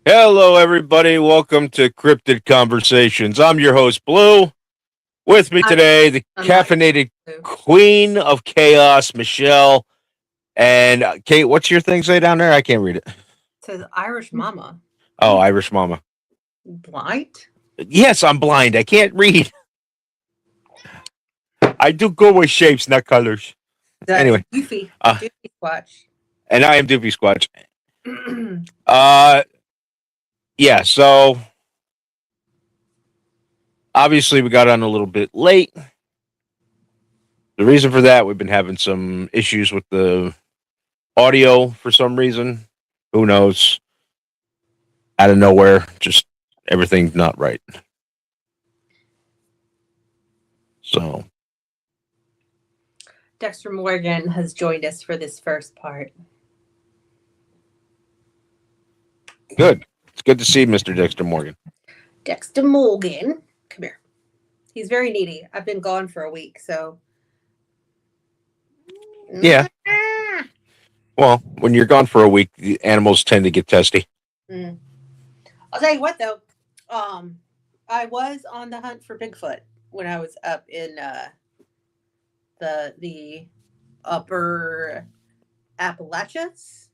Hello, everybody. Welcome to Cryptid Conversations. I'm your host, Blue. With me I'm, today, the I'm not caffeinated you. queen of chaos, Michelle. And Kate, what's your thing say down there? I can't read it. It says Irish Mama. Oh, Irish Mama. Blind? Yes, I'm blind. I can't read. I do go with shapes, not colors. That's Anyway, Doofy. uh, Doofy Squatch. and I am Doopy Squatch. Uh, yeah. So obviously, we got on a little bit late. The reason for that, we've been having some issues with the audio for some reason. Who knows? Out of nowhere, just everything's not right. So Dexter Morgan has joined us for this first part. good. It's good to see Mr. Dexter Morgan. Dexter Morgan. Come here. He's very needy. I've been gone for a week, so. Yeah. Well, when you're gone for a week, the animals tend to get testy. Mm. I'll tell you what, though. Um, I was on the hunt for Bigfoot when I was up in the upper Appalachians.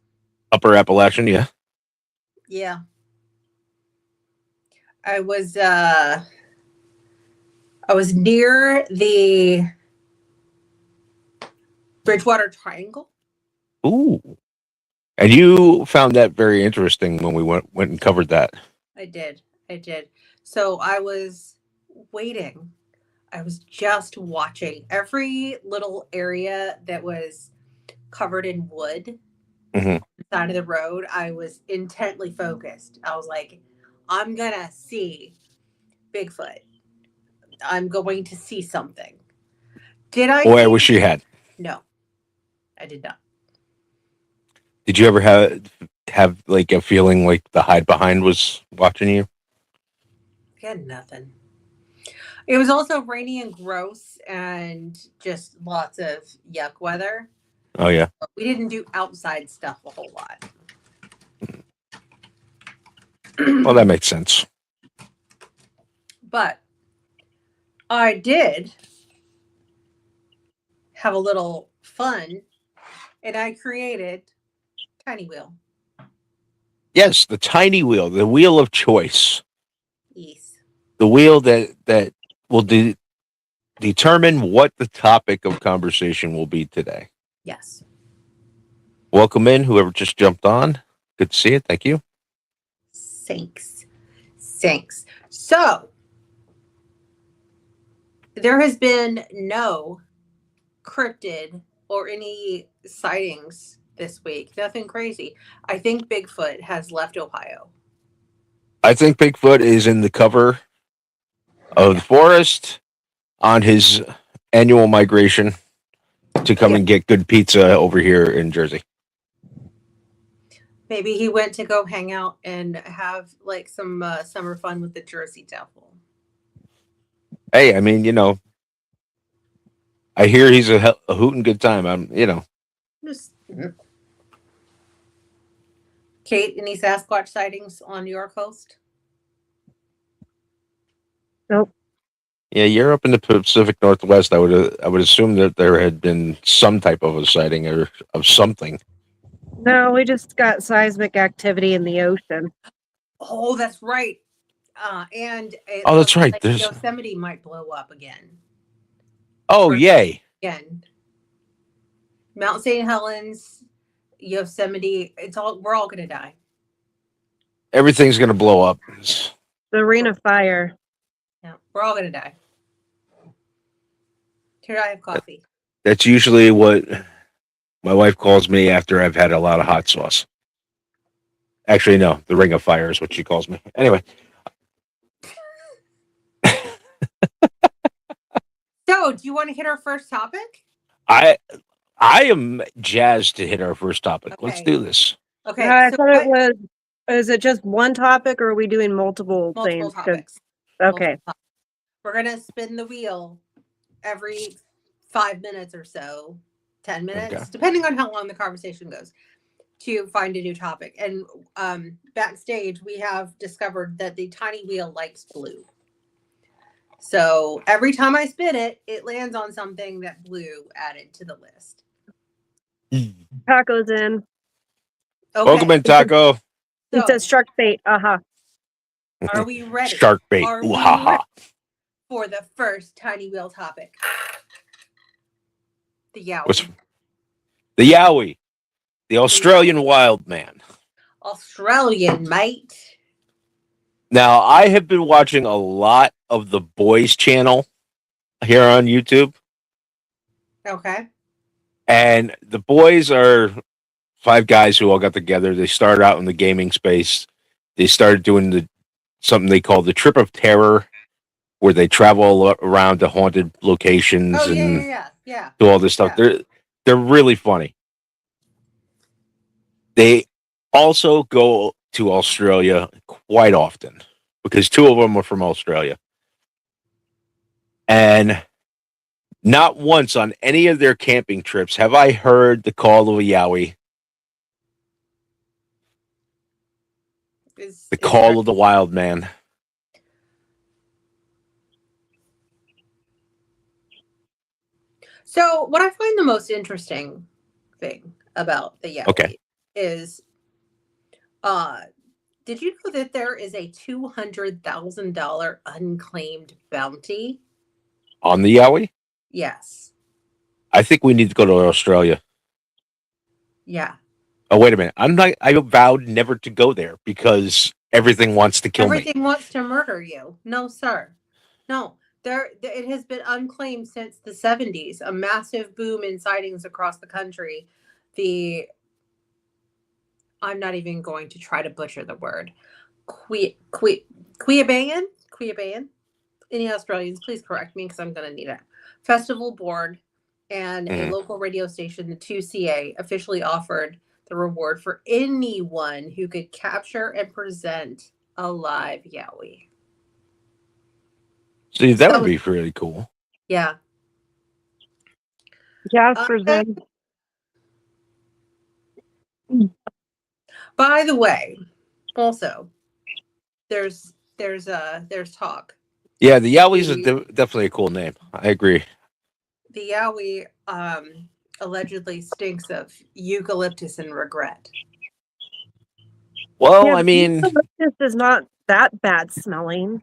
Upper Appalachian, yeah. Yeah, I was uh I was near the Bridgewater Triangle. Ooh. And you found that very interesting when we went and covered that. I did. I did. So I was waiting. I was just watching every little area that was covered in wood Hmm. side of the road. I was intently focused. I was like, I'm gonna see Bigfoot. I'm going to see something. Did I Boy, I see wish you anything? had. No, I did not. Did you ever have like a feeling like the hide behind was watching you? I had nothing. It was also rainy and gross and just lots of yuck weather. Oh yeah. We didn't do outside stuff a whole lot. Well, that makes sense. But I did have a little fun and I created Tiny Wheel. Yes, the tiny wheel, the wheel of choice, Yes. the wheel that will determine what the topic of conversation will be today. Yes. Welcome in, whoever just jumped on. Good to see you. Thank you. Thanks. Thanks. So there has been no cryptid or any sightings this week. Nothing crazy. I think Bigfoot has left Ohio. I think Bigfoot is in the cover of the Yeah. forest on his annual migration to come Yeah. and get good pizza over here in Jersey. Maybe he went to go hang out and have like some summer fun with the Jersey Devil. Hey, I mean, I hear he's a hootin' good time. Just Kate, any Sasquatch sightings on your coast? Nope. Yeah, you're up in the Pacific Northwest. I would assume that there had been some type of a sighting or of something. No, we just got seismic activity in the ocean. Oh, that's right. And it Oh, looks that's right. like There's Yosemite might blow up again. oh Or yay. again. Mount St. Helens, Yosemite, we're all gonna die. Everything's gonna blow up. The ring of fire. Yeah, we're all gonna die. Here I have coffee. That's usually what my wife calls me after I've had a lot of hot sauce. Actually, no, the Ring of Fire is what she calls me. Anyway, So, do you want to hit our first topic? I I am jazzed to hit our first topic. Let's Okay. do this. Okay. I So thought it was. Is it just one topic, or are we doing multiple multiple things? 'Cause- topics. okay. Multiple topics. We're gonna spin the wheel every 5 minutes or so, 10 Okay. minutes, depending on how long the conversation goes. to find a new topic. And backstage, we have discovered that the tiny wheel likes blue. So every time I spin it, it lands on something that blue added to the list. Taco's in. Okay. Welcome in, Taco. It says shark bait. Are we ready? Shark bait. Are Ooh, we ha, ha. ready for the first tiny wheel topic? The What's Yowie. the Yowie? The Australian wild man. Australian, mate. Now, I have been watching a lot of the Boys channel here on YouTube. Okay. And the Boys are 5 guys who all got together. They started out in the gaming space. They started doing something they call the Trip of Terror, where they travel around to haunted locations Oh, and yeah. do all this stuff. Yeah. They're really funny. They also go to Australia quite often because 2 of them are from Australia. And not once on any of their camping trips have I heard the call of a Yowie, the call of the wild man. So what I find the most interesting thing about the Yowie is, did you know that there is a $200,000 unclaimed bounty On the Yowie? Yes. I think we need to go to Australia. Yeah. Oh, wait a minute. I vowed never to go there because everything wants to kill me. Everything wants to murder you. No, sir. No. It has been unclaimed since the 70s. A massive boom in sightings across the country. I'm not even going to try to butcher the word. Queabayan? Any Australians, please correct me because I'm going to need it. Festival board and a local radio station, the 2CA, officially offered the reward for anyone who could capture and present a live Yowie. See, that would be really cool. Yeah. Jasper's in. By the way, also, there's talk. Yeah, the Yowie is definitely a cool name. I agree. The Yowie allegedly stinks of eucalyptus and regret. Well, I mean, eucalyptus is not that bad smelling.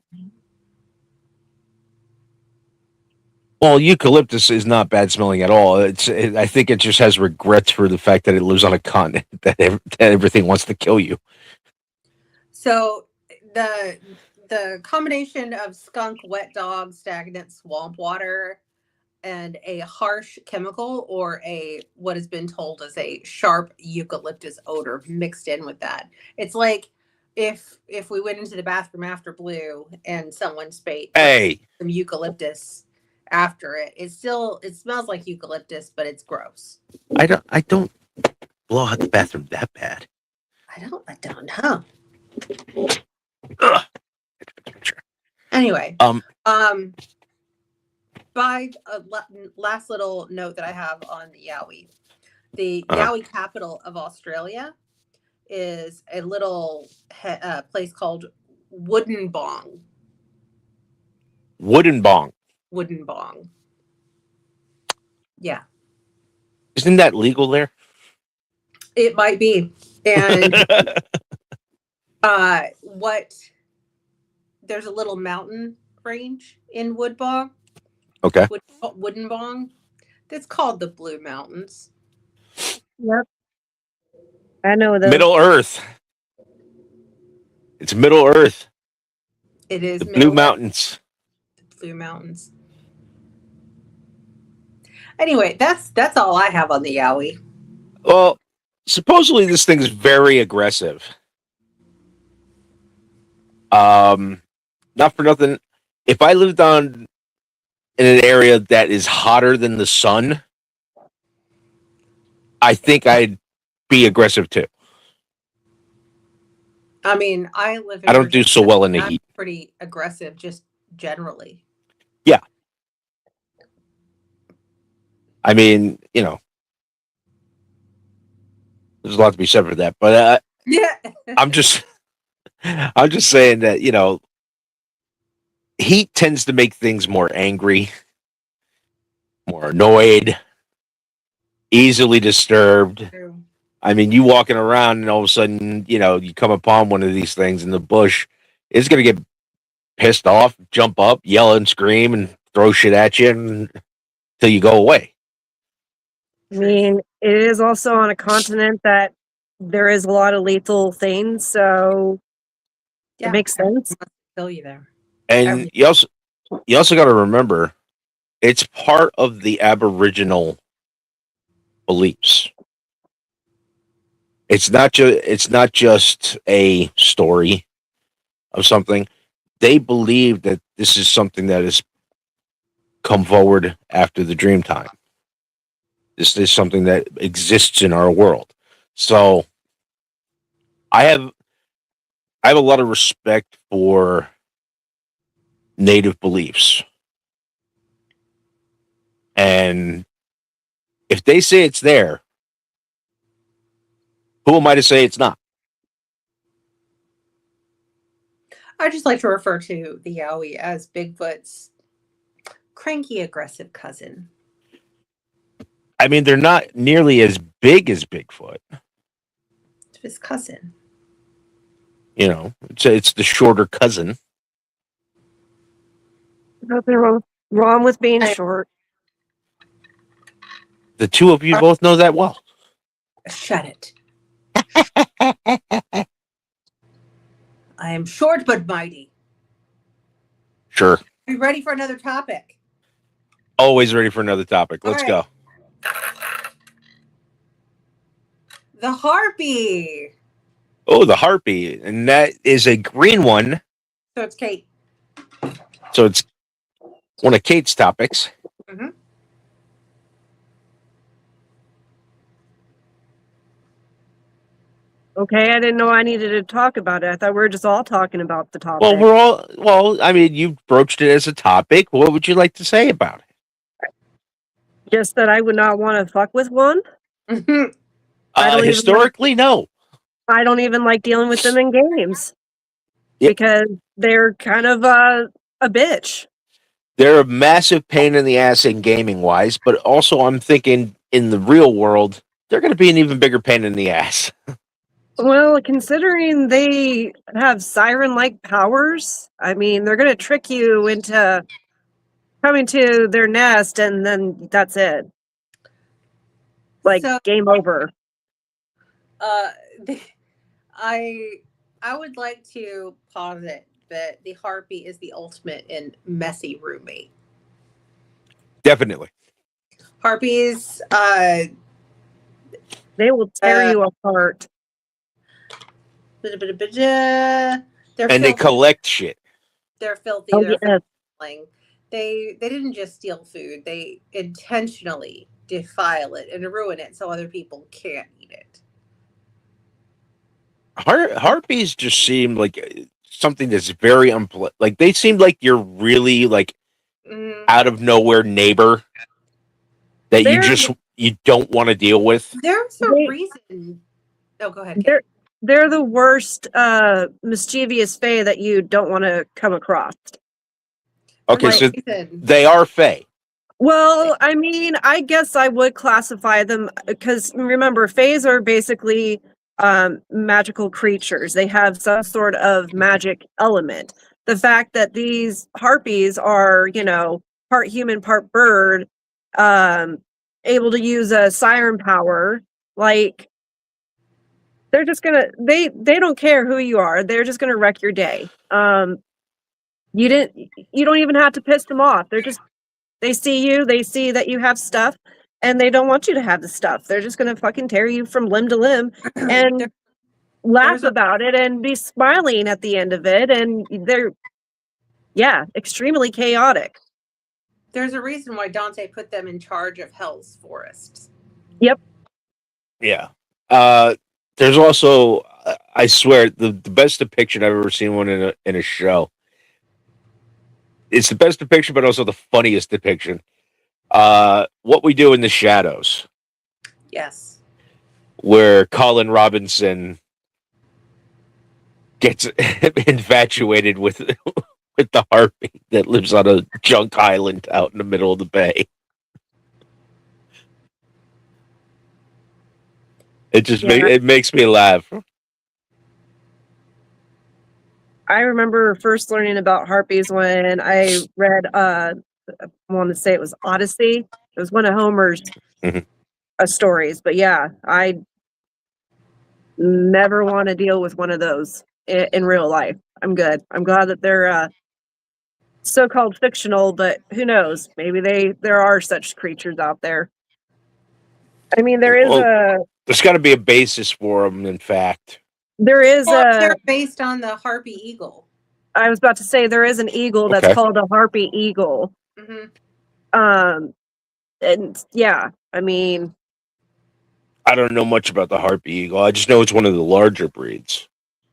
Well, eucalyptus is not bad smelling at all. I think it just has regrets for the fact that it lives on a continent that everything wants to kill you. So the combination of skunk, wet dog, stagnant swamp water, and a harsh chemical or what has been told as a sharp eucalyptus odor mixed in with that. It's like if we went into the bathroom after Blue and someone sprayed some eucalyptus after it. It smells like eucalyptus, but it's gross. I don't blow out the bathroom that bad. I don't know. Ugh. Anyway, by a last little note that I have on the Yowie. The Yowie capital of Australia is a little place called Wollongong. Wollongong. Yeah. Isn't that legal there? It might be. And there's a little mountain range in Wollongong. Okay. Wollongong. That's called the Blue Mountains. Yep. I know those. Middle Earth. It's Middle Earth. It is the Blue Mountains. The Blue Mountains. Anyway, that's all I have on the Yowie. Well, supposedly this thing is very aggressive. Not for nothing. If I lived in an area that is hotter than the sun, I think I'd be aggressive too. I mean, I don't do so well in the heat. Pretty aggressive, just generally. Yeah. I mean, there's a lot to be said for that. But Yeah. I'm just I'm just saying that heat tends to make things more angry, more annoyed, easily disturbed. True. I mean, you walking around and all of a sudden, you come upon one of these things in the bush, it's gonna get pissed off, jump up, yell and scream, and throw shit at you until you go away. I mean, it is also on a continent that there is a lot of lethal things, so Yeah. it makes sense. Must kill you there. And you also got to remember, it's part of the Aboriginal beliefs. It's not just a story of something. They believe that this is something that has come forward after the dream time. This is something that exists in our world. So I have I have a lot of respect for native beliefs. And if they say it's there, who am I to say it's not? I just like to refer to the Yowie as Bigfoot's cranky, aggressive cousin. I mean, they're not nearly as big as Bigfoot. It's his cousin. It's the shorter cousin. Nothing wrong with being short. The two of you both know that well. Shut it. I am short but mighty. Sure. Are you ready for another topic? Always ready for another topic. Let's All go. right. The harpy. Oh, the harpy. And that is a green one. So it's Kate. So it's one of Kate's topics. Mm-hmm. Okay, I didn't know I needed to talk about it. I thought we were just all talking about the topic. I mean, you broached it as a topic. What would you like to say about it? Just that I would not want to fuck with one. Historically, no. I don't even like dealing with them in games. Yep. Because they're kind of a bitch. They're a massive pain in the ass in gaming wise, but also I'm thinking in the real world, they're going to be an even bigger pain in the ass. Well, considering they have siren-like powers, I mean, they're going to trick you into coming to their nest, and then that's it. Game over. I would like to posit that the harpy is the ultimate in messy roommate. Definitely. Harpies, they will tear you apart. They collect shit. They're filthy. Oh, They're filthy. They didn't just steal food. They intentionally defile it and ruin it so other people can't eat it. Harpies just seem like something that's very like they seem like you're really out of nowhere neighbor that you don't want to deal with. There's a reason. Oh, go ahead, Kate. They're the worst mischievous fae that you don't want to come across. Okay, so they are fae. Well, I mean, I guess I would classify them because remember, faes are basically magical creatures. They have some sort of magic element. The fact that these harpies are, part human, part bird, able to use a siren power, they're just gonna they don't care who you are. They're just gonna wreck your day. You don't even have to piss them off. They see you, they see that you have stuff, and they don't want you to have the stuff. They're just gonna fucking tear you from limb to limb and laugh about it and be smiling at the end of it. And they're extremely chaotic. There's a reason why Dante put them in charge of Hell's forests. Yep. Yeah. There's also, I swear, the best depiction I've ever seen one in a show. It's the best depiction, but also the funniest depiction. What We Do in the Shadows. Yes. where Colin Robinson gets infatuated with the harpy that lives on a junk island out in the middle of the bay. It just Yeah. it makes me laugh. I remember first learning about harpies when I read I want to say it was Odyssey. It was one of Homer's Mhm. stories, but yeah, I never want to deal with one of those in real life. I'm good. I'm glad that they're so-called fictional, but who knows? Maybe there are such creatures out there. I mean, Well, there's got to be a basis for them. In fact, there is Well, a they're based on the harpy eagle. I was about to say there is an eagle that's Okay. called a harpy eagle. Hmm. And yeah, I mean, I don't know much about the harpy eagle. I just know it's one of the larger breeds.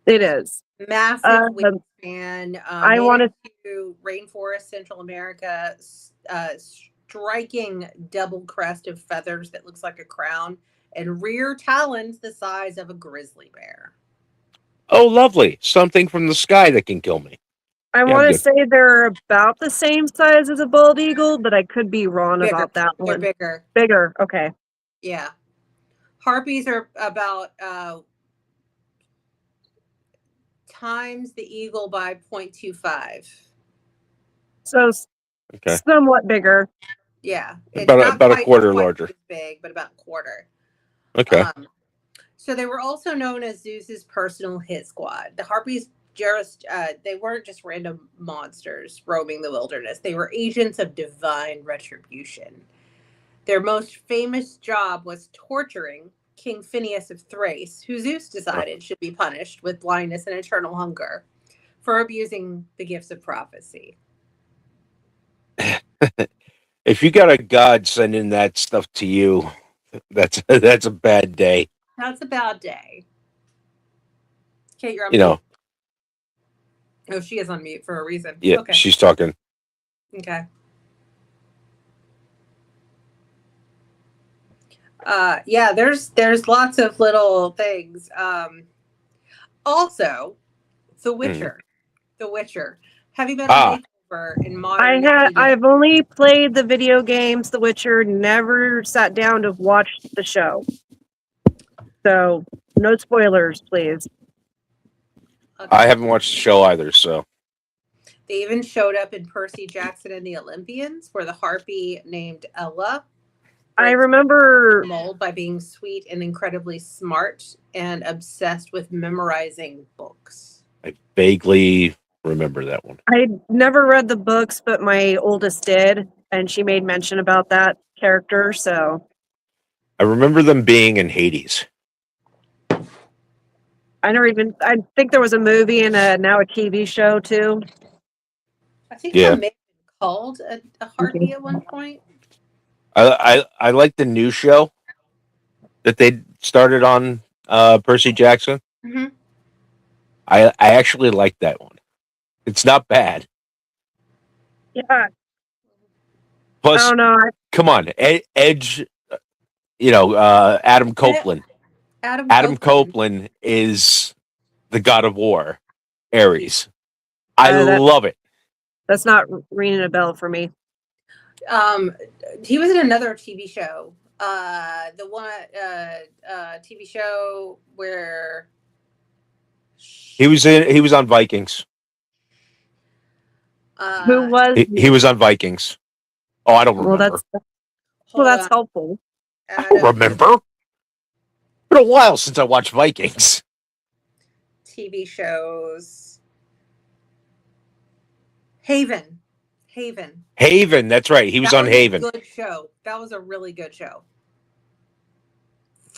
it is. Massive Um, wingspan, I want native to. to rainforest Central America, striking double crest of feathers that looks like a crown, and rear talons the size of a grizzly bear. Oh, lovely! Something from the sky that can kill me. I Yeah, I'm want to good. say they're about the same size as a bald eagle, but I could be wrong Bigger. about that They're one. bigger. Bigger. Okay. Yeah. Harpies are about times the eagle by 0.25. So Okay, somewhat bigger. Yeah. It's not about a quarter larger. as big, but about a quarter. Okay. So they were also known as Zeus's personal hit squad. The harpies just they weren't just random monsters roaming the wilderness. They were agents of divine retribution. Their most famous job was torturing King Phineas of Thrace, who Zeus decided should be punished with blindness and eternal hunger for abusing the gifts of prophecy. If you got a god sending that stuff to you, that's a bad day. That's a bad day. Kate, you're on You mute. know. Oh, she is on mute for a reason. Yeah, Okay. she's talking. Okay. Yeah, there's lots of little things. Also, The Witcher. The Witcher. Have you been on makeover in modern day? I've only played the video games, The Witcher, never sat down to watch the show. So no spoilers, please. Okay. I haven't watched the show either, so They even showed up in Percy Jackson and the Olympians, where the harpy named Ella I remember mold by being sweet and incredibly smart and obsessed with memorizing books. I vaguely remember that one. I never read the books, but my oldest did, and she made mention about that character. So I remember them being in Hades. I think there was a movie and now a TV show too. I think Yeah. that may have been called a harpy at one point. I like the new show that they started on Percy Jackson. Mm-hmm. I actually like that one. It's not bad. Yeah. Plus, I don't know. come on, Edge. Adam Copeland. Adam Copeland is the god of war, Ares. I love it. That's not ringing a bell for me. He was in another TV show. The one TV show where He was on Vikings. Who was he was on Vikings? Oh, I don't remember. That's helpful. I don't remember. It's been a while since I watched Vikings. TV shows. Haven. That's right. He was on Haven. Good show. That was a really good show.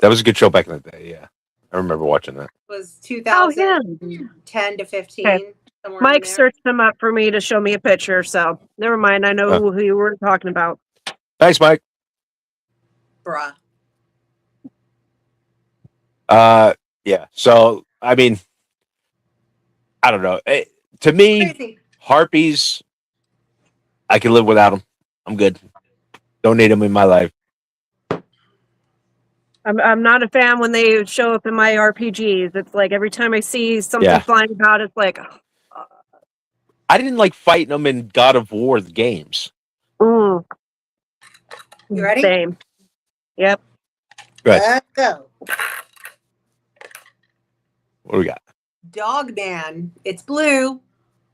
That was a good show back in the day. Yeah, I remember watching that. It was 2010 to 15. Okay. Mike searched him up for me to show me a picture, so never mind. I know who you were talking about. Thanks, Mike. Bruh. Yeah. So, I mean, I don't know. To me, harpies, I can live without them. I'm good. Don't need them in my life. I'm not a fan when they show up in my RPGs. It's like every time I see something Yeah. flying about, it's like, I didn't like fighting them in God of War the games. mm, You ready? same. Yep. Good. Let's go. What do we got? Dogman. It's blue.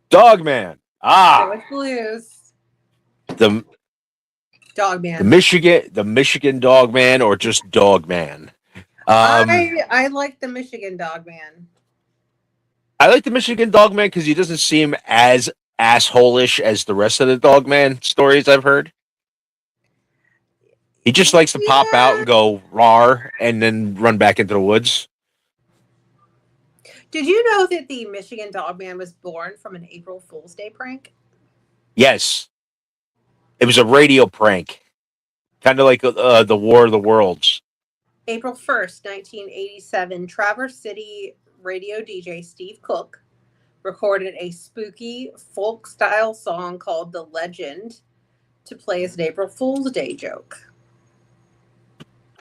Dogman. So Ah, it's blues. the Dogman. Michigan Dogman, or just Dogman. I like the Michigan Dogman. I like the Michigan Dogman because he doesn't seem as asshole-ish as the rest of the Dogman stories I've heard. He just likes to pop out and go rawr and then run back into the woods. Did you know that the Michigan Dogman was born from an April Fool's Day prank? Yes. It was a radio prank. Kind of like the War of the Worlds. April 1st, 1987, Traverse City radio DJ Steve Cook recorded a spooky folk-style song called The Legend to play as an April Fool's Day joke.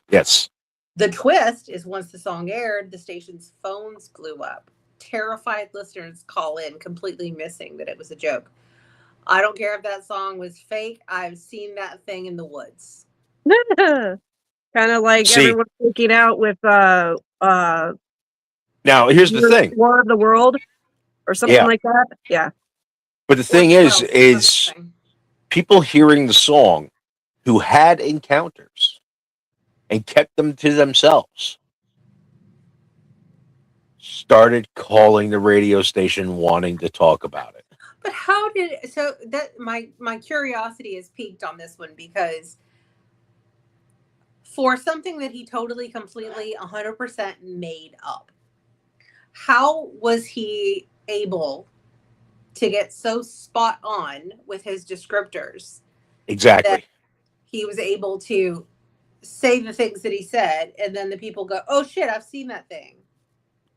Yes. The twist is once the song aired, the station's phones blew up. Terrified listeners call in, completely missing that it was a joke. I don't care if that song was fake. I've seen that thing in the woods. Kind of like See. everyone freaking out with Now, here's the thing. War of the World or something Yeah. like that. Yeah. But the thing is people hearing the song who had encounters and kept them to themselves started calling the radio station wanting to talk about it. But how did so that my curiosity is piqued on this one, because for something that he totally completely 100% made up, how was he able to get so spot on with his descriptors Exactly. that he was able to say the things that he said, and then the people go, oh shit, I've seen that thing.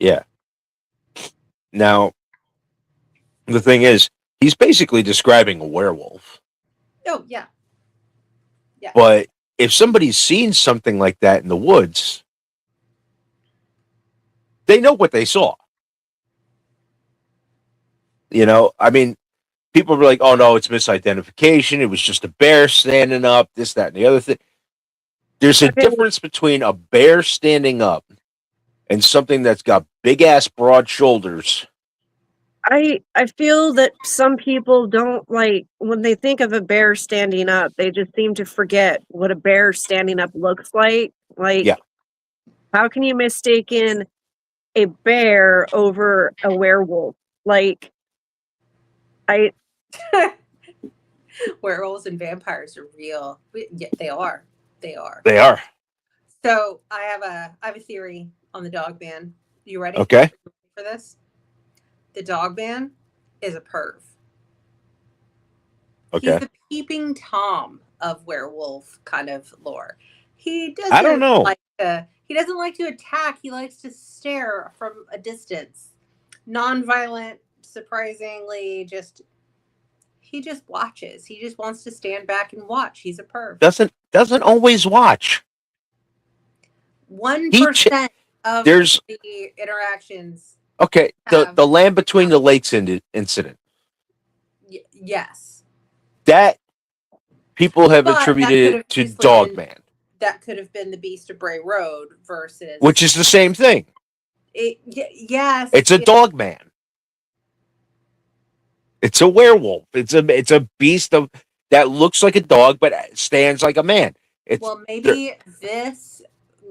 Yeah. Now, the thing is, he's basically describing a werewolf. Oh, yeah. Yeah. But if somebody's seen something like that in the woods, they know what they saw. You know, I mean, people were like, oh no, it's misidentification. It was just a bear standing up, this, that, and the other thing. There's a difference between a bear standing up and something that's got big ass broad shoulders. I feel that some people don't like when they think of a bear standing up, they just seem to forget what a bear standing up looks like. Like, Yeah. How can you mistaken a bear over a werewolf? Like, Werewolves and vampires are real. Yeah, they are. They are. They are. So I have a theory on the Dogman. You ready? Okay. For this? The Dogman is a perv. Okay. He's the peeping Tom of werewolf kind of lore. He doesn't I don't know. He doesn't like to attack. He likes to stare from a distance. Non-violent, surprisingly, he just watches. He just wants to stand back and watch. He's a perv. Doesn't always watch. 1% of there's the interactions. Okay, the Land Between the Lakes incident. Yes. That people have attributed it to Dogman. That could have been the Beast of Bray Road versus... Which is the same thing. Yes. It's a Dogman. It's a werewolf. It's a beast that looks like a dog but stands like a man. Maybe this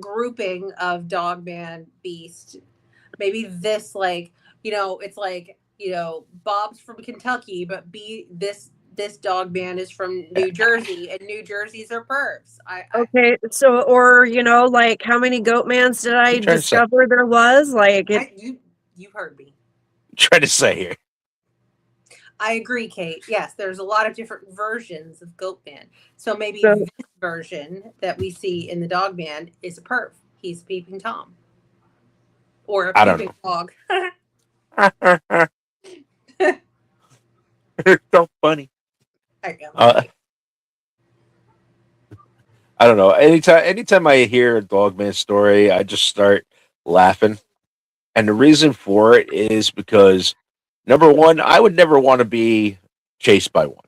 grouping of Dogman, Beast, maybe this, it's like, Bob's from Kentucky, but this Dogman is from New Jersey, and New Jersey's are pervs. Okay, so, or, how many Goatmans did I discover there was? You heard me. Try to say here. I agree, Kate. Yes, there's a lot of different versions of Goatman. So maybe this version that we see in the Dogman is a perv. He's peeping Tom. Or a peeping dog. It's so funny. I I don't know. Anytime I hear a Dogman story, I just start laughing. And the reason for it is because number one, I would never want to be chased by one.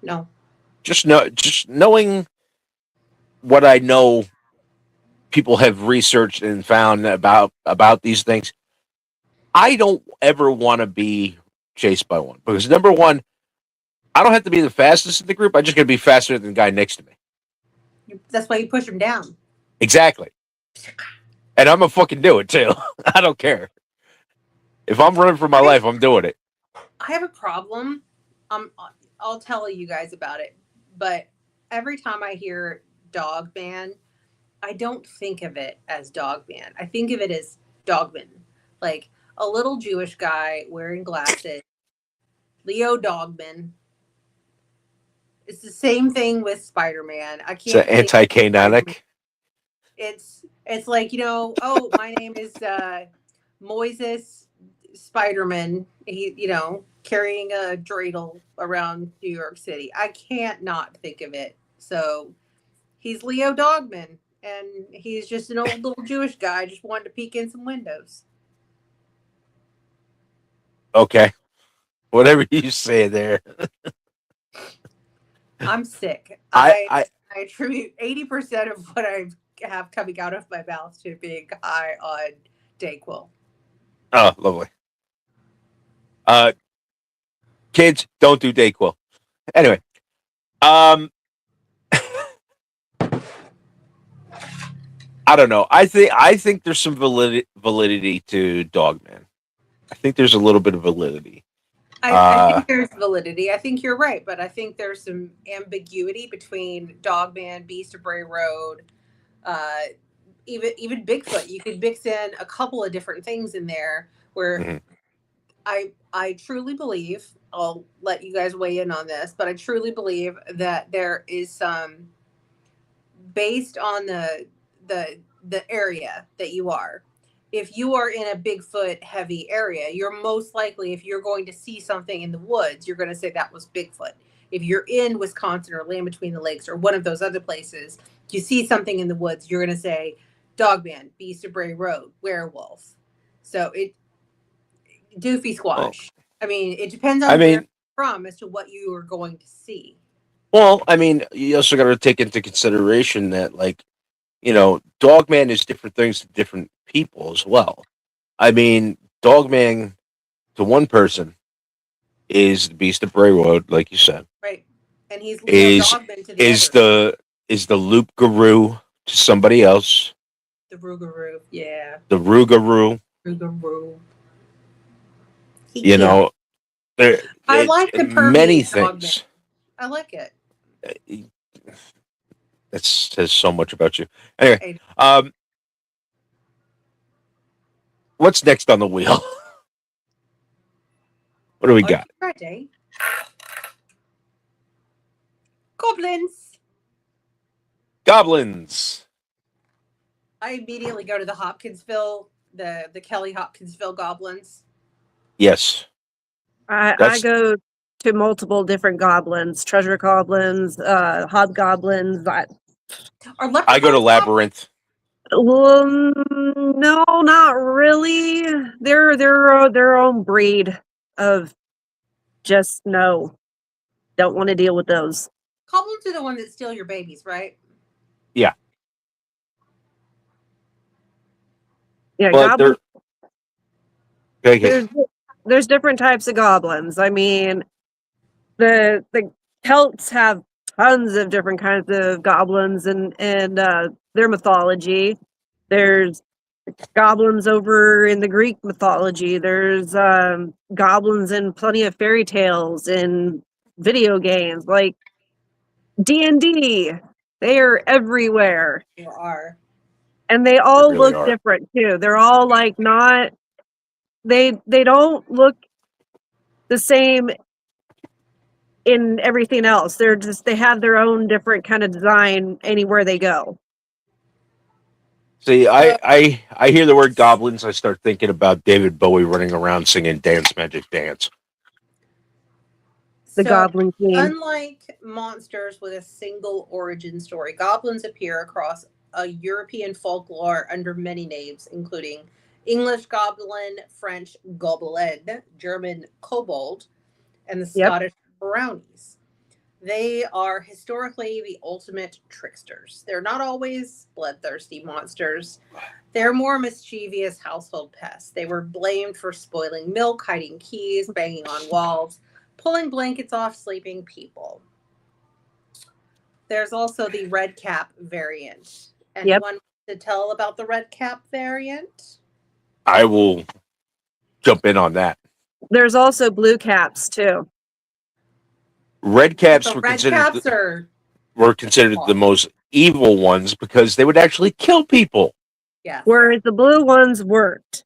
No. Just knowing what I know people have researched and found about these things, I don't ever want to be chased by one. Because number one, I don't have to be the fastest in the group. I just got to be faster than the guy next to me. That's why you push them down. Exactly. And I'm gonna fucking do it too. I don't care. If I'm running for my life, I'm doing it. I have a problem. I'll tell you guys about it. But every time I hear dog man, I don't think of it as dog man. I think of it as dogman. Like a little Jewish guy wearing glasses. Leo Dogman. It's the same thing with Spider-Man. I It's an can't think anti-canonic. it's like, oh, my name is Moises Spider-Man. He, carrying a dreidel around New York City. I can't not think of it. So he's Leo Dogman, and he's just an old little Jewish guy just wanting to peek in some windows. Okay. Whatever you say there. I'm sick. I I attribute 80% of what I have coming out of my mouth to being high on Dayquil. Oh, lovely. Kids, don't do Dayquil. Anyway, I don't know. I think there's some validity to Dogman. I think there's a little bit of validity. I think there's validity. I think you're right, but I think there's some ambiguity between Dogman, Beast of Bray Road, even Bigfoot. You could mix in a couple of different things in there where I truly believe, I'll let you guys weigh in on this, but I truly believe that there is some, based on the area that you are. If you are in a Bigfoot heavy area, you're most likely, if you're going to see something in the woods, you're going to say that was Bigfoot. If you're in Wisconsin or Land Between the Lakes or one of those other places, you see something in the woods, you're going to say Dogman, Beast of Bray Road, werewolf. So Doofy Squatch. I mean, it depends on where you're from as to what you are going to see. Well, I mean, you also got to take into consideration that, like, Dogman is different things to different people as well. I mean, Dogman to one person is the Beast of Bray Road, like you said. Right. And he's Leo Dogman to the other. Is the Loop Guru to somebody else. The Rougarou, yeah. The Rougarou. Rougarou. I like the permeate many Dogman. things. I like it. That says so much about you. Anyway, what's next on the wheel? What do we got? Friday. Goblins. I immediately go to the Hopkinsville, the Kelly Hopkinsville goblins. Yes. I go to multiple different goblins, treasure goblins, hobgoblins. I go to Labyrinth. No, not really. They're their own breed of just no. Don't want to deal with those. Goblins are the ones that steal your babies, right? Yeah. Yeah, but there's different types of goblins. I mean, the Celts have tons of different kinds of goblins and their mythology. There's goblins over in the Greek mythology. There's goblins in plenty of fairy tales and video games like D&D. They are everywhere. They are. And they all look different too. They're all like not they don't look the same in everything else. They have their own different kind of design anywhere they go. See, I hear the word goblins, I start thinking about David Bowie running around singing Dance Magic Dance. The So, Goblin King. unlike monsters with a single origin story, goblins appear across a European folklore under many names, including English goblin, French gobelin, German kobold, and the Yep. Scottish brownies. They are historically the ultimate tricksters. They're not always bloodthirsty monsters. They're more mischievous household pests. They were blamed for spoiling milk, hiding keys, banging on walls, pulling blankets off sleeping people. There's also the red cap variant. Yep. Anyone to tell about the red cap variant? I will jump in on that. There's also blue caps too. Red caps The were red considered caps are were considered the most evil ones because they would actually kill people. yes, Whereas the blue ones weren't.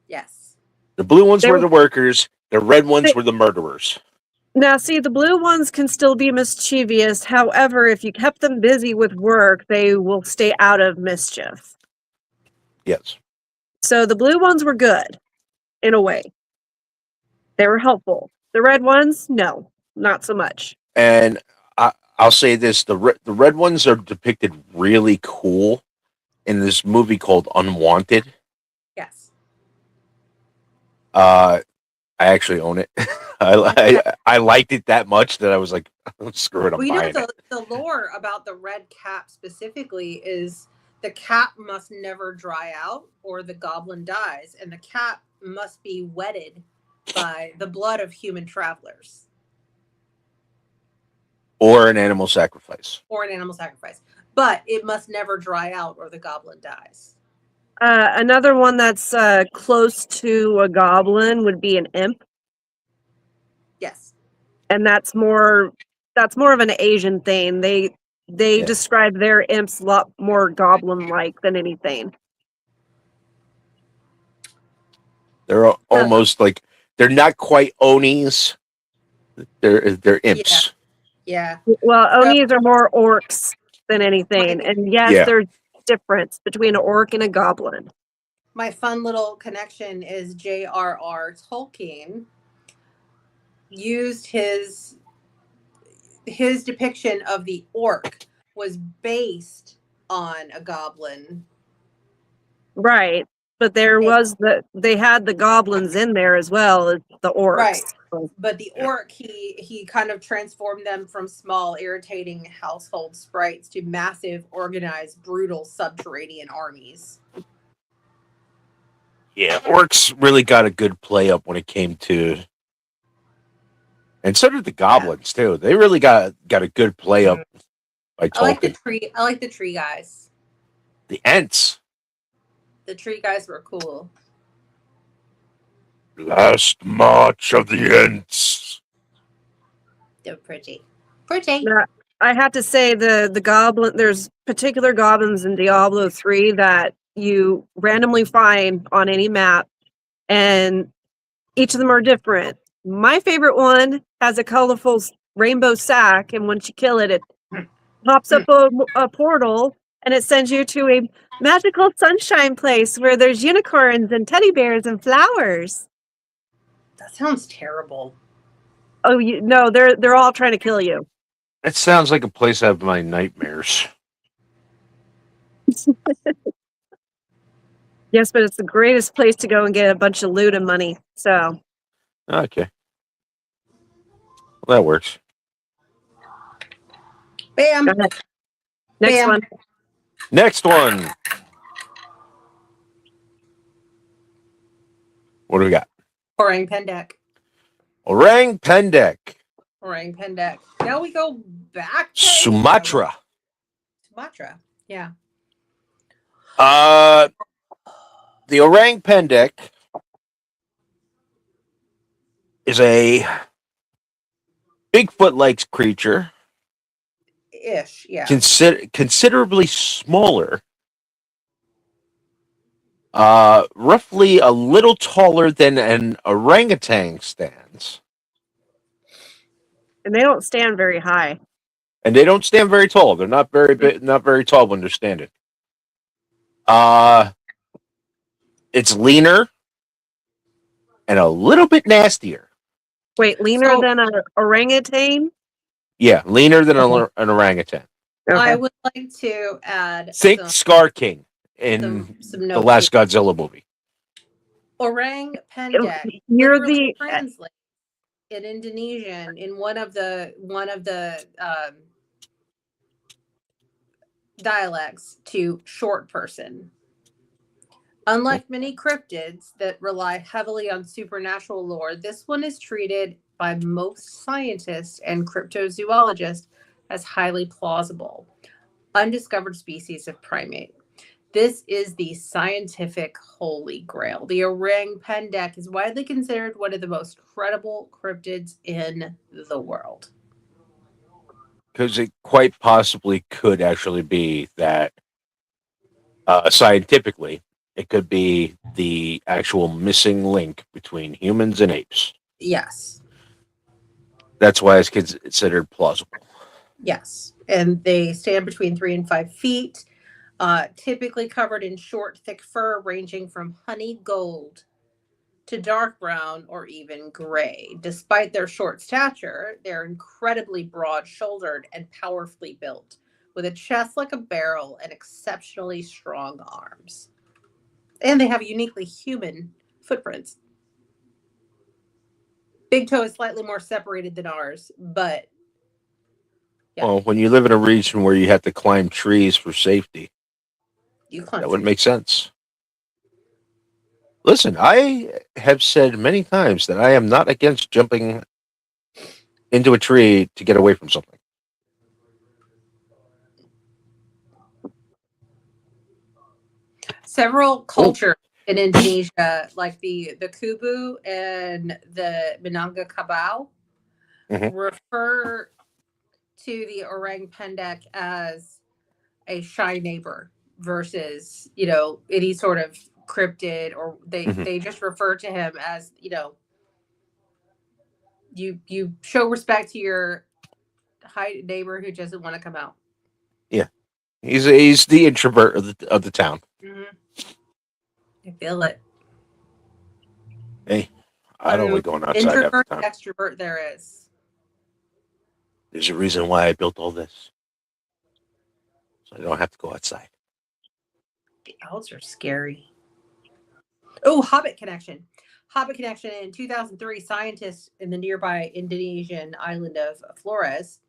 yes. The blue ones They were were- the workers. The red ones They- were the murderers. Now, see, the blue ones can still be mischievous. However, if you kept them busy with work, they will stay out of mischief. Yes. So the blue ones were good, in a way. They were helpful. The red ones, no, not so much. And I'll say this: the red ones are depicted really cool in this movie called Unwanted. Yes. I actually own it. I liked it that much that I was like, screw it, I'm Well, you know, buying it. the lore about the red cap specifically is the cap must never dry out or the goblin dies, and the cap must be wetted by the blood of human travelers Or an animal sacrifice. or an animal sacrifice. But it must never dry out or the goblin dies. Another one that's close to a goblin would be an imp, Yes. and that's more of an Asian thing. They Yeah. describe their imps a lot more goblin-like than anything. They're almost like they're not quite Onis. They're imps. Yeah. Well, So- Onis are more orcs than anything, and yes, Yeah. there's difference between an orc and a goblin. My fun little connection is J.R.R. Tolkien used his depiction of the orc was based on a goblin. Right. But they had the goblins in there as well as the orcs. Right. So, But the orc, he kind of transformed them from small, irritating household sprites to massive, organized, brutal subterranean armies. Yeah, orcs really got a good play up when it came to, and so did the goblins too. They really got a good play up by I like the Tolkien. I like the tree guys. The Ents. The tree guys were cool. Last march of the Ents. They're pretty. Pretty. now, I have to say the goblin, there's particular goblins in Diablo 3 that you randomly find on any map, and each of them are different. My favorite one has a colorful rainbow sack, and once you kill it, it pops up a portal, and it sends you to a magical sunshine place where there's unicorns and teddy bears and flowers. That sounds terrible. Oh, no, they're all trying to kill you. That sounds like a place I have my nightmares. Yes, but it's the greatest place to go and get a bunch of loot and money. So, Okay. Well, that works. Bam. go ahead. Next Bam. one. Next one. What do we got? Orang Pendek. Orang Pendek. Orang Pendek. Now we go back to Sumatra. Sumatra. Yeah. The Orang Pendek is a Bigfoot-like creature, Ish. Yeah. considerably smaller, roughly a little taller than an orangutan stands, And they don't stand very high. and they don't stand very tall. They're not very big, not very tall when they're standing. It's leaner and a little bit nastier. Wait, leaner So than an orangutan? Yeah, leaner than Okay. an orangutan. I Okay. would like to add Think Scar King in some the notes last here. Godzilla movie. Orang pendek You're literally the translates in Indonesian in one of the dialects to short person. Unlike many cryptids that rely heavily on supernatural lore, this one is treated by most scientists and cryptozoologists as highly plausible. Undiscovered species of primate. This is the scientific holy grail. The orang pendek is widely considered one of the most credible cryptids in the world. Because it quite possibly could actually be that scientifically, it could be the actual missing link between humans and apes. Yes. That's why it's considered plausible. Yes. And they stand between 3 and 5 feet, typically covered in short, thick fur ranging from honey gold to dark brown or even gray. Despite their short stature, they're incredibly broad shouldered and powerfully built, with a chest like a barrel and exceptionally strong arms. And they have uniquely human footprints. Big toe is slightly more separated than ours, but yeah. Well, when you live in a region where you have to climb trees for safety, You climb that would trees. make sense. Listen, I have said many times that I am not against jumping into a tree to get away from something. Several cultures in Indonesia, like the Kubu and the Minangkabau, Mhm. refer to the orang pendek as a shy neighbor versus any sort of cryptid, or Mhm. they just refer to him as you show respect to your high neighbor who doesn't want to come out. Yeah, he's the introvert of the town. Mm-hmm. I feel it. Hey, I don't One like going outside half the introvert time. extrovert there is. There's a reason why I built all this, so I don't have to go outside. The owls are scary. Oh, Hobbit connection. Hobbit connection. In 2003, scientists in the nearby Indonesian island of Flores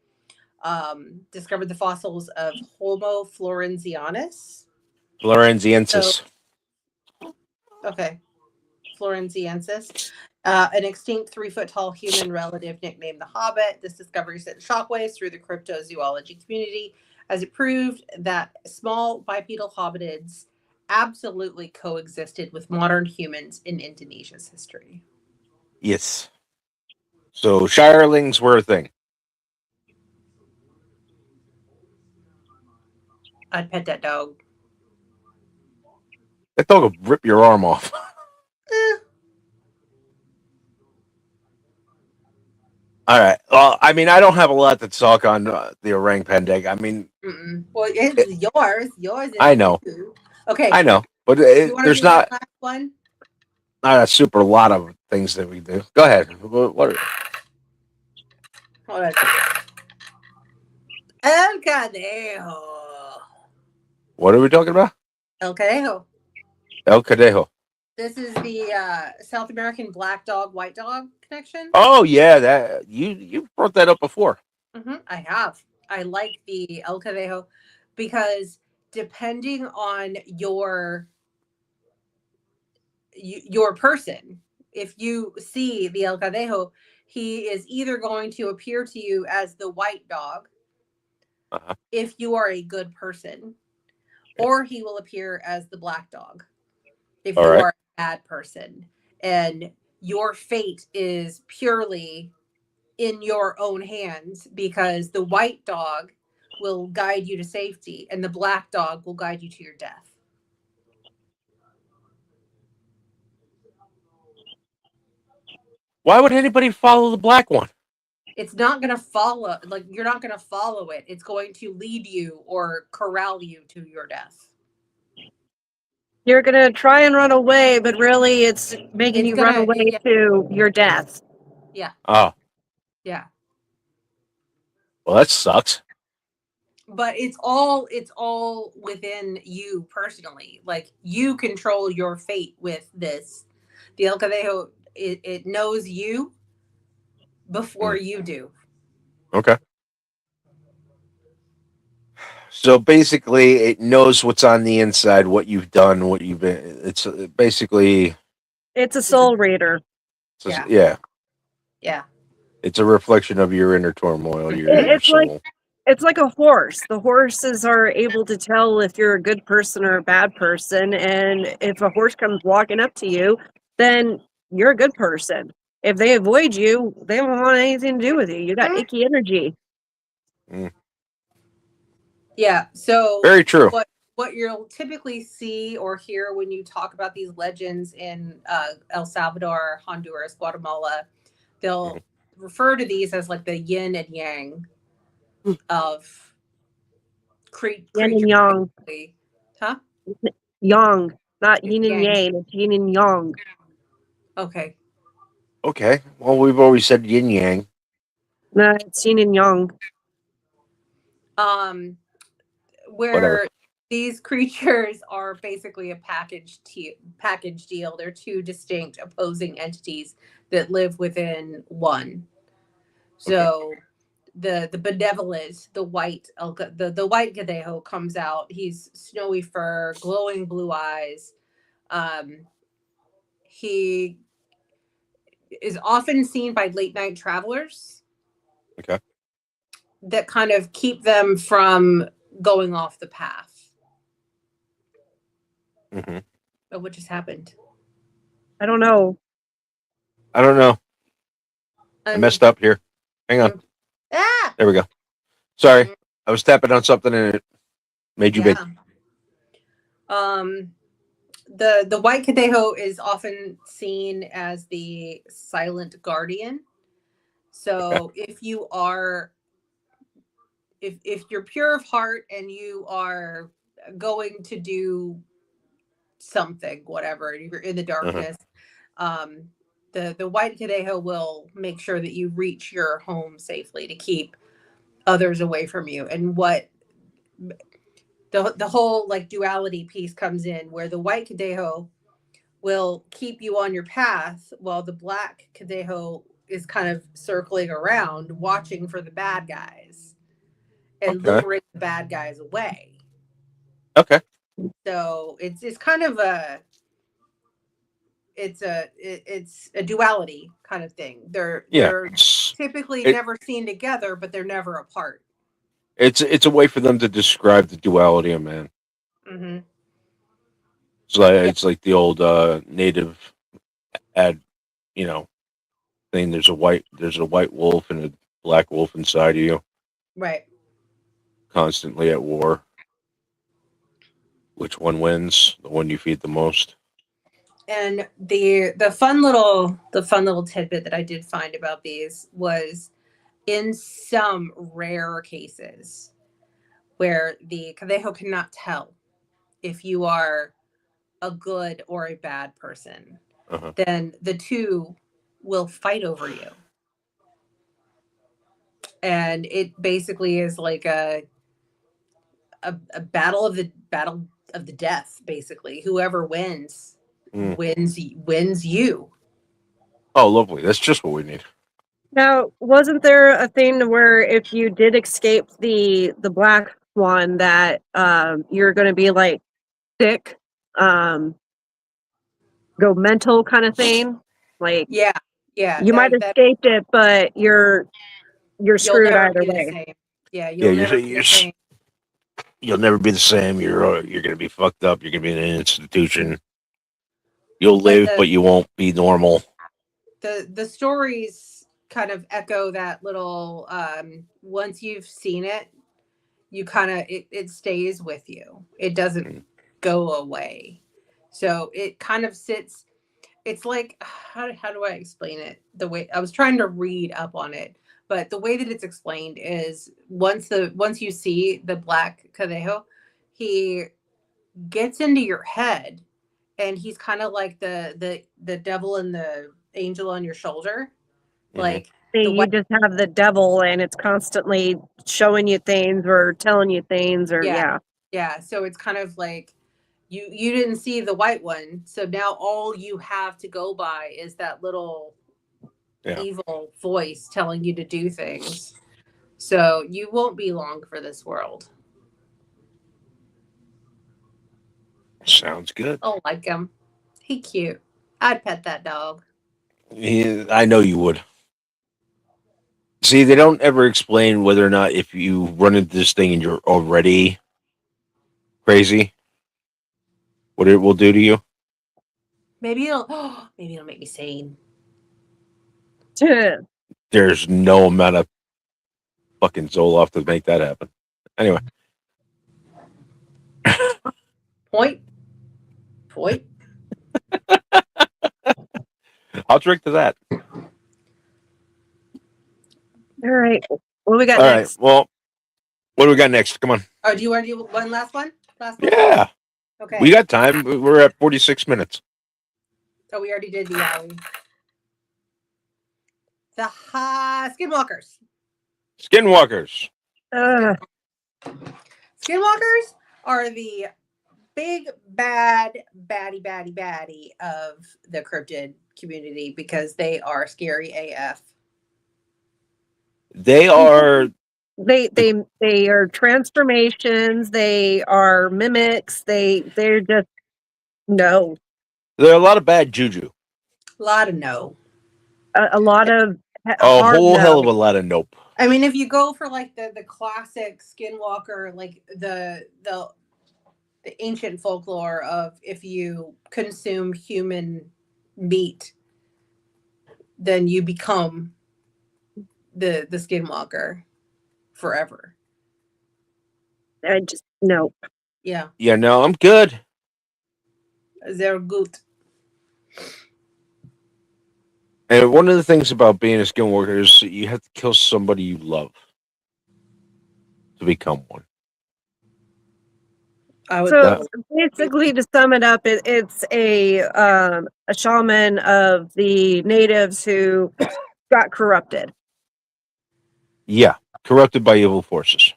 discovered the fossils of Homo florenzianus. So, Florenziensis. okay, florenziensis, an extinct 3 foot tall human relative nicknamed the Hobbit. This discovery sent shockwaves through the cryptozoology community as it proved that small bipedal hominids absolutely coexisted with modern humans in Indonesia's history. Yes. So shirelings were a thing. I'd pet that dog. That dog will rip your arm off. Eh, All right. Well, I mean, I don't have a lot to talk on the orang pendek. I mean, well, it's yours. Yours is I know, too. Okay, I know, but you want to there's do your not last one? a super lot of things that we do. Go ahead. What Hold on. El Cadejo. what are we talking about? El Cadejo. El Cadejo. This is the South American black dog, white dog connection. Oh yeah, that you brought that up before. I have. I like the El Cadejo because depending on your person, if you see the El Cadejo, he is either going to appear to you as the white dog Uh-huh. if you are a good person, or he will appear as the black dog if All you right. are a bad person. And your fate is purely in your own hands because the white dog will guide you to safety and the black dog will guide you to your death. Why would anybody follow the black one? It's not going to follow, like, you're not going to follow it. It's going to lead you or corral you to your death. You're gonna try and run away, but really it's making It's you run gonna, away to your death. Yeah. Oh, Yeah. well, that sucks. But it's all within you personally. Like you control your fate with this. The El Cadejo, it knows you before Mm, you do. okay. So basically, it knows what's on the inside, what you've done, what you've been. It's basically, It's a soul reader. Yeah. yeah, Yeah. it's a reflection of your inner turmoil, your It, inner it's like soul. it's like a horse. The horses are able to tell if you're a good person or a bad person, and if a horse comes walking up to you, then you're a good person. If they avoid you, they don't want anything to do with you. You got icky energy. Mm, Yeah. So very true. what you'll typically see or hear when you talk about these legends in El Salvador, Honduras, Guatemala, Mhm. they'll refer to these as like the yin and yang of Yin and creatures, yang. basically. Huh? Yang, not It's yin and yang. yang. It's yin and yang. Okay. Okay. Well, we've always said yin yang. No, it's yin and yang. Um, Whatever. where these creatures are basically a package deal. They're two distinct opposing entities that live within one. Okay. So the benevolent, the white Gadejo comes out. He's snowy fur, glowing blue eyes. Um, he is often seen by late night travelers Okay. that kind of keep them from going off the path Hmm. of what just happened. I don't know. I don't know. I Um, messed up here. Hang on. mm, ah, There we go. Sorry. mm, I was tapping on something and it made you big. yeah. Um, the white Cadejo is often seen as the silent guardian. Okay. So if you're pure of heart and you are going to do something, whatever, if you're in the Uh-huh. darkness, um, the white Cadejo will make sure that you reach your home safely to keep others away from you. And what the whole like duality piece comes in, where the white Cadejo will keep you on your path while the black Cadejo is kind of circling around watching for the bad guys and Okay. luring the bad guys away. Okay. So it's kind of it's a duality kind of thing. Yeah. They're typically It, never seen together, but they're never apart. it's a way for them to describe the duality of man. Hmm. Yeah, It's like the old native ad, you know, thing. There's a white wolf and a black wolf inside of you, right. constantly at war. Which one wins? The one you feed the most. And the fun little tidbit that I did find about these was in some rare cases where the Cadejo cannot tell if you are a good or a bad person, Uh-huh. then the two will fight over you. And it basically is like a battle of the death, basically. Whoever Mm. wins you. Oh, lovely. That's just what we need. Now, wasn't there a thing where if you did escape the black one that you're going to be like sick, um, go mental kind of thing? Like Yeah, yeah, you might have that escaped it, but you're you'll screwed never either be the way. same. Yeah, Yeah, you'll never be the same. you'll never be the same. You're gonna be fucked up. You're gonna be in an institution. You'll But live, but you won't be normal. the stories kind of echo that little once you've seen it, you kind of it stays with you. It doesn't Mm. go away. So it kind of sits. It's like how do I explain it? The way I was trying to read up on it, but the way that it's explained is once you see the black Cadejo, he gets into your head, and he's kind of like the devil and the angel on your shoulder, Like See, the you white, just have the devil and it's constantly showing you things or telling you things or yeah, yeah. So it's kind of like you didn't see the white one, so now all you have to go by is that little Yeah. evil voice telling you to do things. So you won't be long for this world. Sounds good. Oh, like him. He cute. I'd pet that dog. I know you would. See, they don't ever explain whether or not if you run into this thing and you're already crazy, what it will do to you. Maybe it'll make me sane. yeah. There's no amount of fucking Zoloft to make that happen. Anyway, Point. Point. I'll drink to that. All right. What do we got All right. next? Well, what do we got next? Come on. Oh, do you want to do one last one? Last one? Yeah, Okay. we got time. We're at 46 minutes. Oh, we already did the skinwalkers. Skinwalkers. Skinwalkers are the big bad baddie of the cryptid community because they are scary AF. They are. They are transformations. They are mimics. They're just no. There are a lot of bad juju. A lot of no. A lot of A hard whole no. hell of a lot of nope. I mean, if you go for like the classic skinwalker, like the ancient folklore of if you consume human meat, then you become the skinwalker forever. I just no. Yeah, Yeah, no, I'm good. they're good. And one of the things about being a skinwalker is you have to kill somebody you love to become one. I would So love. basically, to sum it up, it's a shaman of the natives who got corrupted. Yeah, corrupted by evil forces.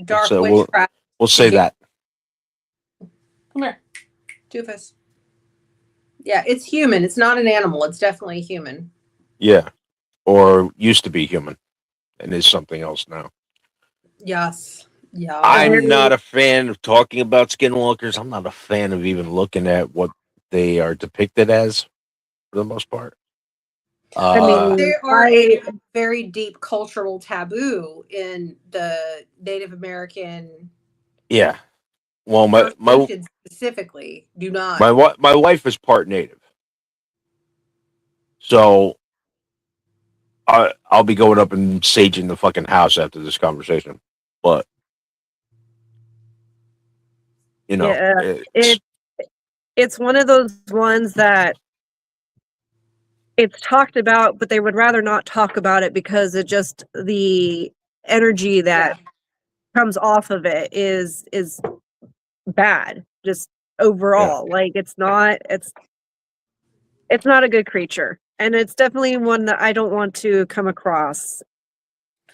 Dark So witchcraft. we'll say that. Come here, Doofus. Yeah, it's human. It's not an animal. It's definitely human. Yeah, or used to be human, and is something else now. Yes. Yeah. I'm not a fan of talking about skinwalkers. I'm not a fan of even looking at what they are depicted as, for the most part. I mean, They are a very deep cultural taboo in the Native American. Yeah. Well, First Nations specifically do not. my wife is part native, so I'll be going up and saging the fucking house after this conversation. But you know, yeah, it's one of those ones that it's talked about, but they would rather not talk about it because it just the energy that comes off of it is bad, just overall. Like it's not a good creature, and it's definitely one that I don't want to come across.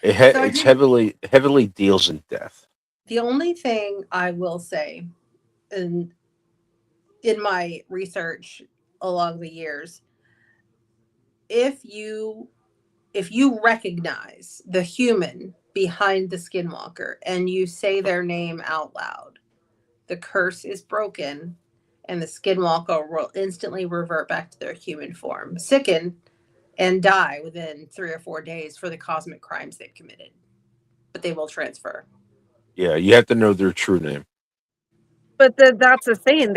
It's heavily deals in death. The only thing I will say, in my research along the years, if you recognize the human behind the skinwalker and you say their name out loud, the curse is broken and the skinwalker will instantly revert back to their human form, sicken, and die within 3 or 4 days for the cosmic crimes they've committed. But they will transfer. Yeah, you have to know their true name. But that's the thing.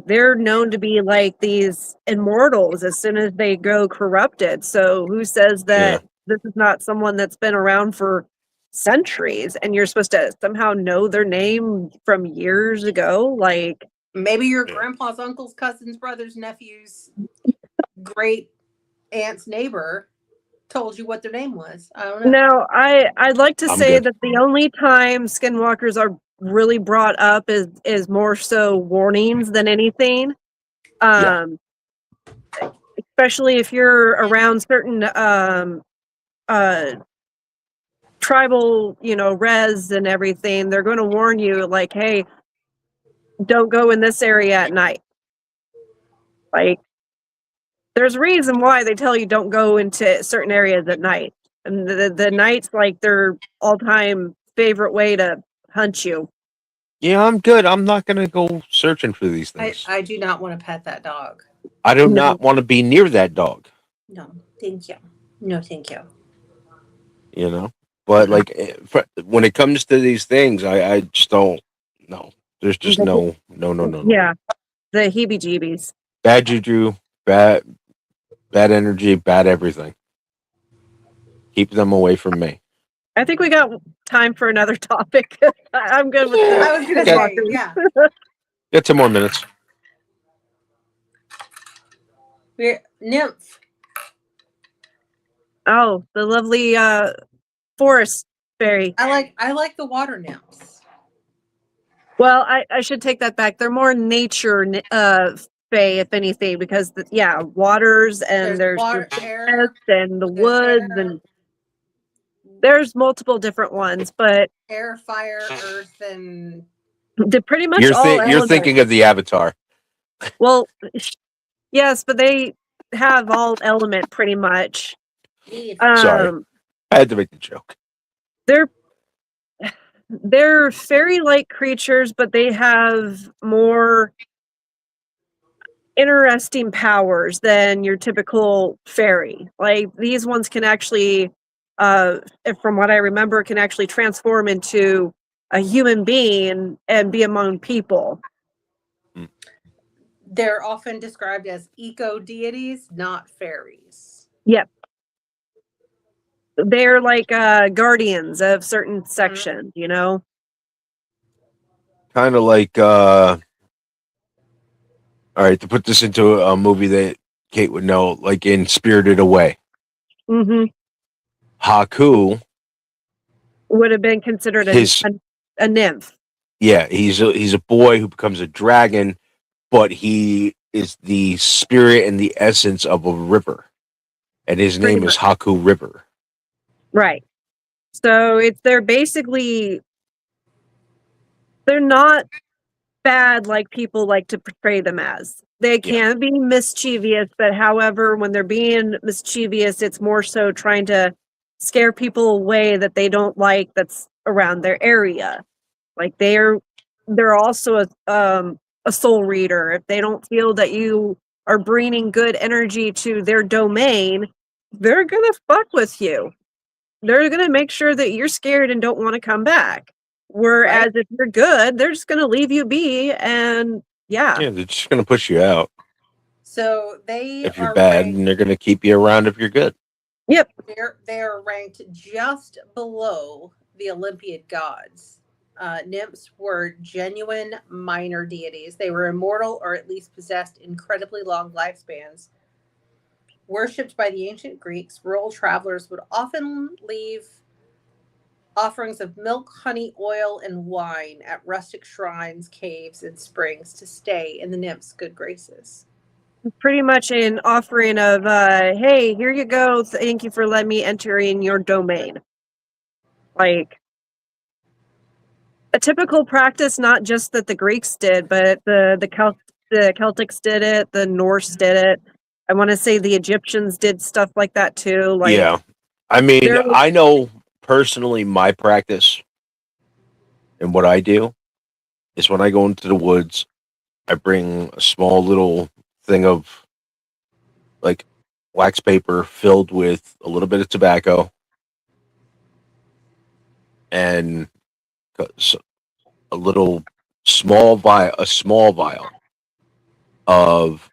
They're known to be like these immortals as soon as they go corrupted. So who says that this is not someone that's been around for centuries and you're supposed to somehow know their name from years ago? Like maybe your grandpa's uncle's cousin's brother's nephew's great aunt's neighbor told you what their name was. I don't know. No, I'd like to say that the only time skinwalkers are really brought up is more so warnings than anything. especially if you're around certain tribal, res and everything. They're going to warn you, like, hey, don't go in this area at night. Like, there's a reason why they tell you don't go into certain areas at night. And the night's like their all-time favorite way to hunt you. Yeah, I'm good. I'm not going to go searching for these I, things. I do not want to pet that dog. I do No. not want to be near that dog, No, thank you. No, thank you. you know? But, like, when it comes to these things, I just don't, no. There's just no. Yeah, the heebie-jeebies. Bad juju, bad energy, bad everything. Keep them away from me. I think we got time for another topic. I'm good with Yeah. that. I was going to Yeah. say, yeah. Got 10 more minutes. We're nymph. Oh, the lovely forest fairy. I like the water nymphs. Well, I should take that back. They're more nature fae, if anything, because waters and there's water, the air, forests and the there's woods air, and there's multiple different ones, but air, fire, earth, and they're pretty much all You're elements. thinking of the Avatar. Well, yes, but they have all element pretty much. Sorry. I had to make the joke. They're fairy-like creatures, but they have more interesting powers than your typical fairy. Like, these ones can actually, from what I remember, can actually transform into a human being and be among people. they're often described as eco deities, not fairies. Yep. They're like guardians of certain sections, Kind of like, all right, to put this into a movie that Kate would know, like in Spirited Away. Mm-hmm. Haku Would have been considered a nymph. Yeah, he's a boy who becomes a dragon, but he is the spirit and the essence of a river, and his Pretty name is Haku River. Right. So they're not bad like people like to portray them as. They can be mischievous, but however, when they're being mischievous, it's more so trying to scare people away that they don't like that's around their area. Like they're also a soul reader. If they don't feel that you are bringing good energy to their domain, they're gonna fuck with you. They're gonna make sure that you're scared and don't want to come back. Whereas if you're good, they're just gonna leave you be, and Yeah, they're just gonna push you out. So if you're bad, and they're gonna keep you around if you're good. Yep. They're ranked just below the Olympiad gods. Nymphs were genuine minor deities. They were immortal or at least possessed incredibly long lifespans. Worshipped by the ancient Greeks, rural travelers would often leave offerings of milk, honey, oil, and wine at rustic shrines, caves, and springs to stay in the nymphs' good graces. Pretty much an offering of, hey, here you go. Thank you for letting me enter in your domain. Like a typical practice, not just that the Greeks did, but the Celtics did it, the Norse did it. I want to say the Egyptians did stuff like that too. Like, yeah, I mean, I know personally my practice and what I do is when I go into the woods, I bring a small little thing of like wax paper filled with a little bit of tobacco and a little small vial of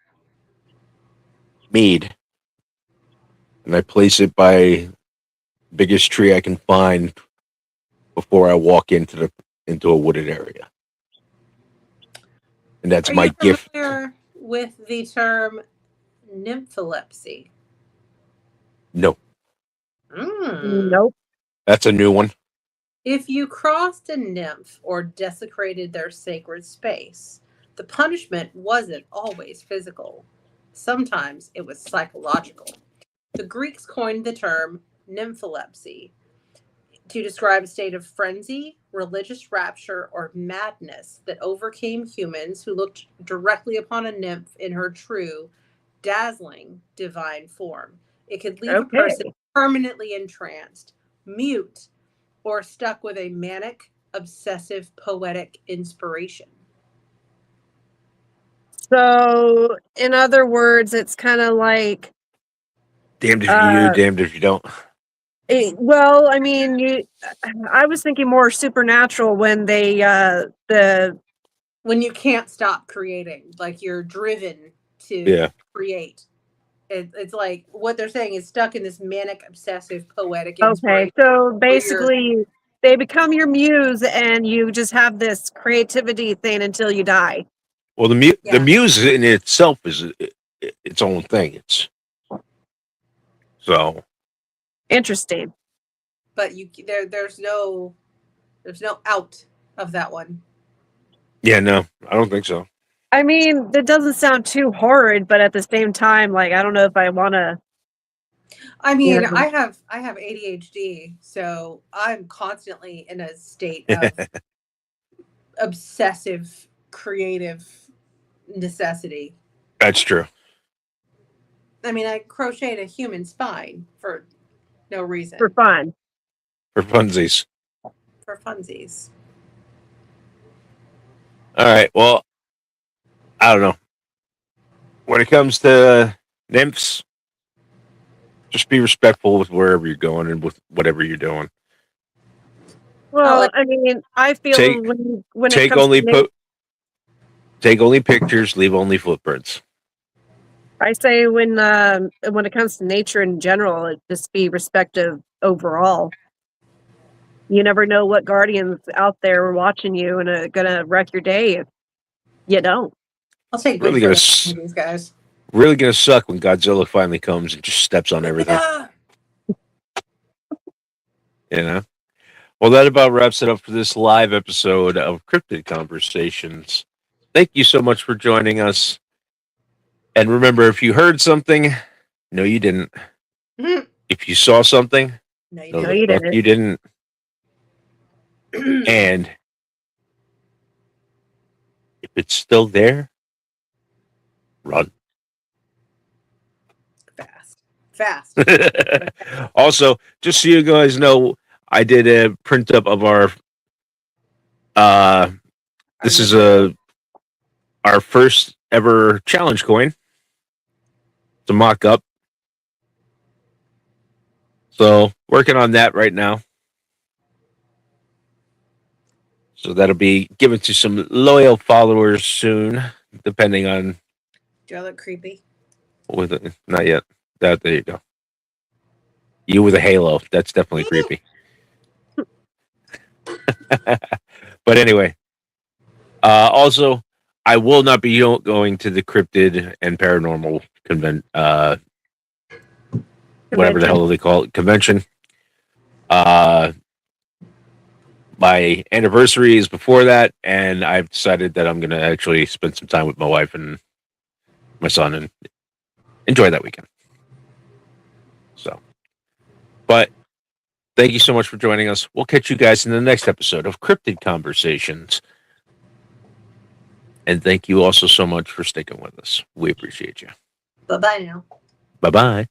mead, and I place it by biggest tree I can find before I walk into a wooded area, and that's my gift. Are you familiar with the term nympholepsy? No. Nope. That's a new one. If you crossed a nymph or desecrated their sacred space, the punishment wasn't always physical. Sometimes it was psychological. The Greeks coined the term nympholepsy to describe a state of frenzy, religious rapture, or madness that overcame humans who looked directly upon a nymph in her true, dazzling, divine form. It could leave a person Okay. permanently entranced, mute, or stuck with a manic, obsessive, poetic inspiration. So, in other words, it's kind of like, Damned if you do, uh, damned if you don't. well, I mean, I was thinking more supernatural when When you can't stop creating, like you're driven to Yeah. create. It's like what they're saying is stuck in this manic, obsessive, poetic okay, inspiration. so where you're- basically they become your muse and you just have this creativity thing until you die. Well, the Yeah. muse in itself is its own thing. It's so Interesting. But there's no out of that one. yeah. No, I don't think so. I mean, that doesn't sound too horrid, but at the same time, like, I don't know if I want to. I mean, Yeah. I have ADHD, so I'm constantly in a state of obsessive creative necessity. That's true. I mean, I crocheted a human spine for no reason. For fun. For funsies. For funsies. All right. Well, I don't know. When it comes to nymphs, just be respectful with wherever you're going and with whatever you're doing. Well, I mean, I feel Take- when it Take comes only to take only pictures, leave only footprints. I say when it comes to nature in general, it just be respective overall. You never know what guardians out there are watching you and are gonna wreck your day if you don't. I'll take Really good gonna for these guys. Really gonna suck when Godzilla finally comes and just steps on everything. Yeah. You know. Well, that about wraps it up for this live episode of Cryptid Conversations. Thank you so much for joining us. And remember, if you heard something, no, you didn't. Mhm. If you saw something, No, you no, No, the you fuck didn't. you didn't. didn't. And if it's still there, run. Fast. Also, just so you guys know, I did a print up of our this is our first ever challenge coin. It's a mock up. So working on that right now. So that'll be given to some loyal followers soon, depending on Do I look creepy? with it. Not yet. There you go. You with a halo. That's definitely creepy. But anyway, also, I will not be going to the cryptid and paranormal whatever the hell they call it, convention. My anniversary is before that, and I've decided that I'm going to actually spend some time with my wife and my son and enjoy that weekend. So, but thank you so much for joining us. We'll catch you guys in the next episode of Cryptid Conversations. And thank you also so much for sticking with us. We appreciate you. Bye-bye now. Bye-bye.